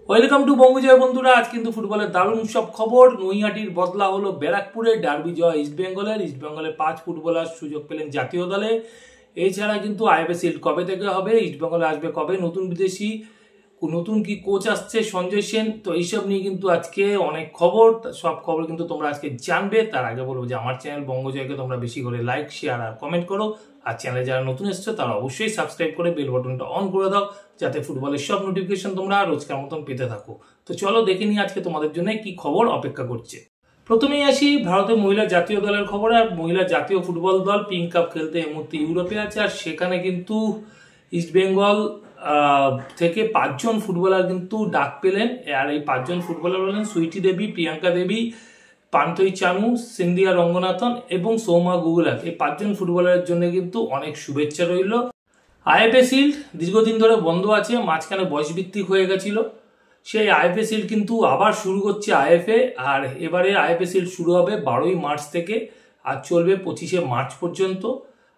Welcome to বঙ্গজয় বন্ধুরা। আজ কিন্তু ফুটবলের দারুণ সব খবর। নৈহাটির বদলা হলো ব্যারাকপুরে, ডার্বি জয় ইস্টবেঙ্গলের। ইস্টবেঙ্গলের 5 ফুটবলার সুযোগ পেলেন জাতীয় দলে। এছাড়া কিন্তু আইএফএ শিল্ড কবে থেকে হবে, ইস্টবেঙ্গলে আসবে কবে নতুন বিদেশি, নতুন কি কোচ আসছে সঞ্জয় সেন, তো এইসব নিয়ে কিন্তু আজকে অনেক খবর। সব খবর কিন্তু তোমরা আজকে জানবে। তার আগে বলবো যে আমার চ্যানেল বঙ্গজয়কে তোমরা বেশি করে লাইক, শেয়ার আর কমেন্ট করো। আর চ্যানেলে যারা নতুন এসছো তারা অবশ্যই সাবস্ক্রাইব করে বেল বাটনটা অন করে দাও, যাতে ফুটবলের সব নোটিফিকেশন তোমরা রোজকার মতন পেতে থাকো। তো চলো দেখে নিই আজকে তোমাদের জন্য কি খবর অপেক্ষা করছে। প্রথমেই আসি ভারতের মহিলা জাতীয় দলের খবর। আর মহিলা জাতীয় ফুটবল দল পিঙ্ক কাপ খেলতে এই মুহূর্তে ইউরোপে আছে। আর সেখানে কিন্তু ইস্টবেঙ্গল থেকে 5 জন ফুটবলার কিন্তু ডাক পেলেন। আর এই 5 জন ফুটবলার হলেন সুইটি দেবী, প্রিয়াঙ্কা দেবী, পান্থই চানু, সিন্ধিয়া রঙ্গনাথন এবং সৌমা গুগলাত। এই 5 জন ফুটবলারের জন্য কিন্তু অনেক শুভেচ্ছা রইল। আইএফএ শিল্ড দীর্ঘদিন ধরে বন্ধ আছে, মাঝখানে বয়সভিত্তিক হয়ে গেছিল। সেই আইএফএ শিল্ড কিন্তু আবার শুরু করছে আইএফএ। আর এবারে আইএফএ শিল্ড শুরু হবে 12ই মার্চ থেকে আর চলবে 25শে মার্চ পর্যন্ত।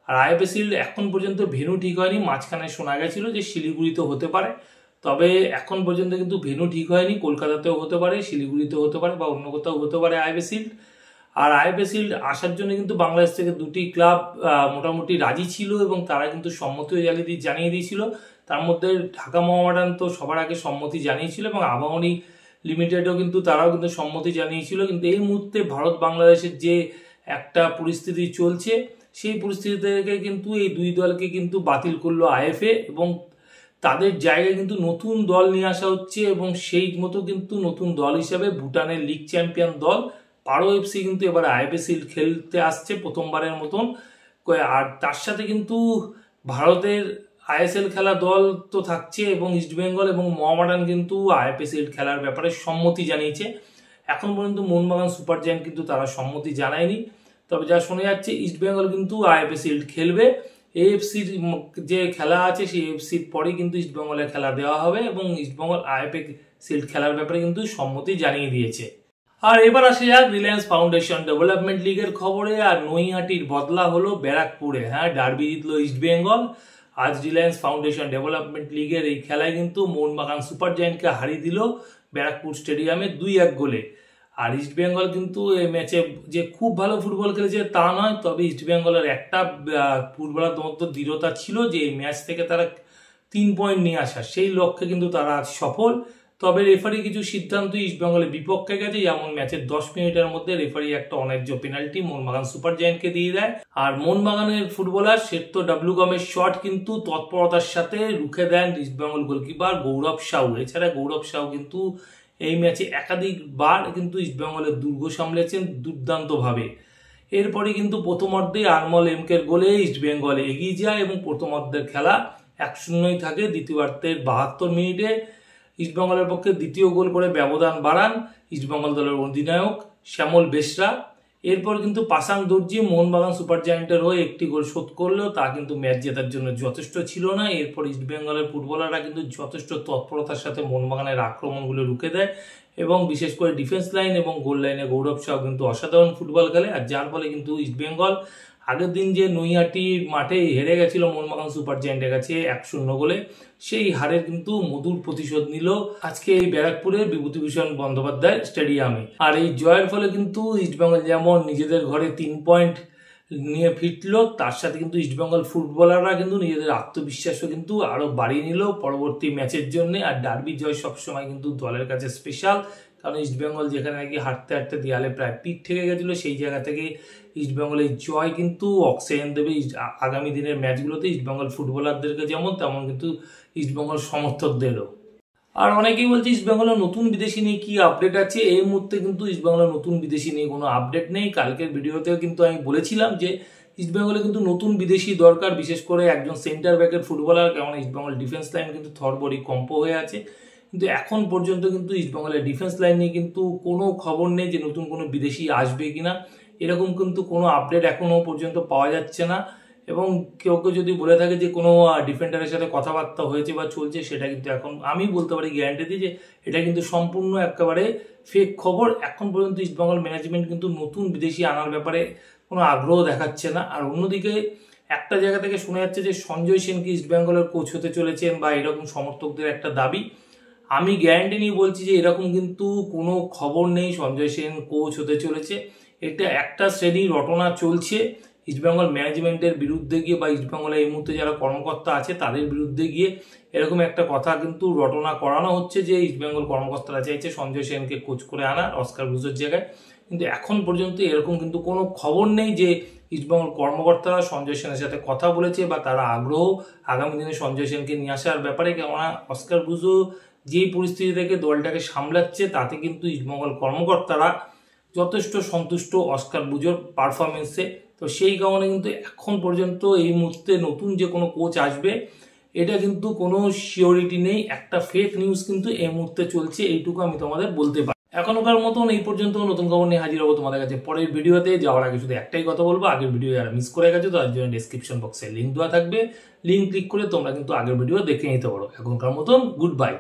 আর আইএফএ শিল্ড এখন পর্যন্ত ভেন্যু ঠিক হয়নি। মাঝখানে শোনা গেছিল যে শিলিগুড়িতে হতে পারে, তবে এখন পর্যন্ত কিন্তু ভেন্যু ঠিক হয়নি। কলকাতাতেও হতে পারে, শিলিগুড়িতেও হতে পারে, বা অন্য কোথাও হতে পারে আইএফএ শিল্ড। আর আইএফএ শিল্ড আসার জন্য কিন্তু বাংলাদেশ থেকে 2টি ক্লাব মোটামুটি রাজি ছিল এবং তারা কিন্তু সম্মতিও জানিয়ে দিয়েছিল। তার মধ্যে ঢাকা মোহামেডান তো সবার আগে সম্মতি জানিয়েছিল এবং আবাহনী লিমিটেডও কিন্তু তারাও কিন্তু সম্মতি জানিয়েছিল। কিন্তু এই মুহূর্তে ভারত বাংলাদেশের যে একটা পরিস্থিতি চলছে, সেই পরিস্থিতি থেকে কিন্তু এই দুই দলকে কিন্তু বাতিল করলো আইএফএ এবং তাদের জায়গায় কিন্তু নতুন দল নিয়ে আসা হচ্ছে। এবং সেই মতো কিন্তু নতুন দল হিসাবে ভুটানের লিগ চ্যাম্পিয়ন দল পারো এফসি কিন্তু এবার আইএফএ শিল্ড খেলতে আসছে প্রথমবারের মতন। আর তার সাথে কিন্তু ভারতের আইএসএল খেলা দল তো থাকছে এবং ইস্টবেঙ্গল এবং মোহামেডান কিন্তু আইএফএ শিল্ড খেলার ব্যাপারে সম্মতি জানিয়েছে। এখন পর্যন্ত মোহনবাগান সুপার জায়ান্ট কিন্তু তারা সম্মতি জানায়নি। তবে যা শোনা যাচ্ছে ইস্টবেঙ্গল কিন্তু আইএফএ শিল্ড খেলবে। এএফসির যে খেলা আছে সেই এএফসির পরে কিন্তু ইস্টবেঙ্গলের খেলা দেওয়া হবে এবং ইস্টবেঙ্গল আইএফএ শিল্ড খেলার ব্যাপারে কিন্তু সম্মতি জানিয়ে দিয়েছে। আর এবার আসে যাক রিলায়েন্স ফাউন্ডেশন ডেভেলপমেন্ট লিগের খবরে। আর নৈহাটির বদলা হলো ব্যারাকপুরে। হ্যাঁ, ডার্বি জিতলো ইস্টবেঙ্গল। আজ রিলায়েন্স ফাউন্ডেশন ডেভেলপমেন্ট লিগের এই খেলায় কিন্তু মোহনবাগান সুপার জায়ান্টকে হারিয়ে দিল ব্যারাকপুর স্টেডিয়ামে 2-1 গোলে। আর ইস্টবেঙ্গল কিন্তু এই ম্যাচে যে খুব ভালো ফুটবল খেলেছে তা নয়, তবে ইস্টবেঙ্গলের একটা ফুটবলার মধ্যে দৃঢ়তা ছিল যে এই ম্যাচ থেকে তারা 3 পয়েন্ট নিয়ে আসা, সেই লক্ষ্যে কিন্তু তারা আজ সফল। তবে রেফারি কিছু সিদ্ধান্ত ইস্টবেঙ্গলের বিপক্ষে গেছে, যেমন ম্যাচের 10 মিনিটের মধ্যে রেফারি একটা অন্যায্য পেনাল্টি মোহনবাগান সুপার জায়ান্টকে দিয়ে দেয়। আর মোহনবাগানের ফুটবলার শ্বেত ডাব্লুগমের শট কিন্তু তৎপরতার সাথে রুখে দেন ইস্টবেঙ্গল গোলকিপার গৌরব সাউ। এছাড়া গৌরব সাউ কিন্তু এই ম্যাচে একাধিকবার কিন্তু ইস্টবেঙ্গলের দুর্গ সামলেছেন দুর্দান্তভাবে। এরপরে কিন্তু প্রথমার্ধে আরমল এমকের গোলে ইস্টবেঙ্গল এগিয়ে যায় এবং প্রথমার্ধের খেলা 1-0 থাকে। দ্বিতীয়ার্ধের 72 মিনিটে ইস্টবেঙ্গলের পক্ষে দ্বিতীয় গোল করে ব্যবধান বাড়ান ইস্টবেঙ্গল দলের অধিনায়ক শ্যামল বেসরা। এরপর কিন্তু পাসাং দর্জি মোহনবাগান সুপার জায়ান্টের হয়ে একটি গোল শোধ করলেও তা কিন্তু ম্যাচ জেতার জন্য যথেষ্ট ছিল না। এরপর ইস্টবেঙ্গলের ফুটবলাররা কিন্তু যথেষ্ট তৎপরতার সাথে মোহনবাগানের আক্রমণগুলো রুখে দেয় এবং বিশেষ করে ডিফেন্স লাইন এবং গোল লাইনে গৌরব সাউ কিন্তু অসাধারণ ফুটবল খেলে। আর যার ফলে কিন্তু ইস্টবেঙ্গল আগের দিন যে নৈহাটি মাঠে হেরে গেছিল মোহনবাগান সুপার জায়ান্টের কাছে 1-0 গোলে, সেই হারের কিন্তু মধুর প্রতিশোধ নিল আজকে এই ব্যারাকপুরের বিভূতিভূষণ বন্দ্যোপাধ্যায় স্টেডিয়ামে। আর এই জয়ের ফলে কিন্তু ইস্টবেঙ্গল যেমন নিজেদের ঘরে 3 পয়েন্ট নিয়ে ফিরল, তার সাথে কিন্তু ইস্টবেঙ্গল ফুটবলাররা কিন্তু নিজেদের আত্মবিশ্বাসও কিন্তু আরো বাড়িয়ে নিল পরবর্তী ম্যাচের জন্য। আর ডার্বি জয় সবসময় কিন্তু দলের কাছে স্পেশাল, কারণ ইস্টবেঙ্গল যেখানে নাকি হাঁটতে হাঁটতে দেয়ালে প্রায় পিঠ ঠেকে গেছিল, সেই জায়গা থেকে ইস্টবেঙ্গলের জয় কিন্তু অক্সিজেন দেবে আগামী দিনের ম্যাচগুলোতে ইস্টবেঙ্গল ফুটবলারদেরকে, যেমন তেমন কিন্তু ইস্টবেঙ্গল সমর্থকদেরও। আর অনেকেই বলছে ইস্টবেঙ্গলের নতুন বিদেশি নিয়ে কি আপডেট আছে। এই মুহূর্তে কিন্তু ইস্টবেঙ্গলের নতুন বিদেশি নিয়ে কোনো আপডেট নেই। কালকের ভিডিওতেও কিন্তু আমি বলেছিলাম যে ইস্টবেঙ্গলে কিন্তু নতুন বিদেশি দরকার, বিশেষ করে একজন সেন্টার ব্যাকের ফুটবলার, কারণ ইস্টবেঙ্গল ডিফেন্স লাইন কিন্তু থরবড়ি কম্প হয়ে আছে। কিন্তু এখন পর্যন্ত কিন্তু ইস্টবেঙ্গলের ডিফেন্স লাইন নিয়ে কিন্তু কোনো খবর নেই যে নতুন কোনো বিদেশি আসবে কিনা, এরকম কিন্তু কোনো আপডেট এখনো পর্যন্ত পাওয়া যাচ্ছে না। এবং কেউ কেউ যদি বলে থাকে যে কোনো ডিফেন্ডারের সাথে কথাবার্তা হয়েছে বা চলছে, সেটা কিন্তু এখন আমি বলতে পারি গ্যারান্টি দিই যে এটা কিন্তু সম্পূর্ণ একেবারে ফেক খবর। এখন পর্যন্ত ইস্টবেঙ্গল ম্যানেজমেন্ট কিন্তু নতুন বিদেশি আনার ব্যাপারে কোনো আগ্রহ দেখাচ্ছে না। আর অন্যদিকে একটা জায়গা থেকে শোনা যাচ্ছে যে সঞ্জয় সেন কি ইস্টবেঙ্গলের কোচ হতে চলেছেন বা এরকম সমর্থকদের একটা দাবি। আমি গ্যারান্টি নিয়ে বলছি যে এরকম কিন্তু কোনো খবর নেই সঞ্জয় সেন কোচ হতে চলেছে। এটা একটা শ্রেণীর রটনা চলছে ইস্টবেঙ্গল ম্যানেজমেন্টের বিরুদ্ধে গিয়ে, বা ইস্টবেঙ্গলের এই মুহূর্তে যারা কর্মকর্তা আছে তাদের বিরুদ্ধে গিয়ে এরকম একটা কথা কিন্তু রটনা করানো হচ্ছে যে ইস্টবেঙ্গল কর্মকর্তারা চাইছে সঞ্জয় সেনকে কোচ করে আনা অস্কার ব্রুজের জায়গায়। কিন্তু এখন পর্যন্ত এরকম কিন্তু কোনো খবর নেই যে ইস্টবেঙ্গল কর্মকর্তারা সঞ্জয় সেনের সাথে কথা বলেছে বা তারা আগ্রহ আগামী দিনে সঞ্জয় সেনকে নিয়ে আসার ব্যাপারে। কেননা অস্কার ব্রুজও যেই পরিস্থিতি থেকে দলটাকে সামলাচ্ছে তাতে কিন্তু ইস্টবেঙ্গল কর্মকর্তারা যথেষ্ট সন্তুষ্ট অস্কার ব্রুজের পারফরমেন্সে। তো সেই কারণে কিন্তু এখন পর্যন্ত এই মুহূর্তে নতুন যে কোনো কোচ আসবে এটা কিন্তু কোনো সিওরিটি নেই, একটা ফেক নিউজ কিন্তু এই মুহূর্তে চলছে, এইটুকু আমি তোমাদের বলতে পারি। এখনকার মতন এই পর্যন্ত নতুন খবর নিয়ে হাজির হবো তোমাদের কাছে পরের ভিডিওতে। যাওয়ার আগে শুধু একটাই কথা বলবো, আগের ভিডিও যারা মিস করে গেছো তার জন্য ডেসক্রিপশন বক্সে লিঙ্ক দেওয়া থাকবে, লিঙ্ক ক্লিক করে তোমরা কিন্তু আগের ভিডিও দেখে নিতে পারো। এখনকার মতন গুড বাই।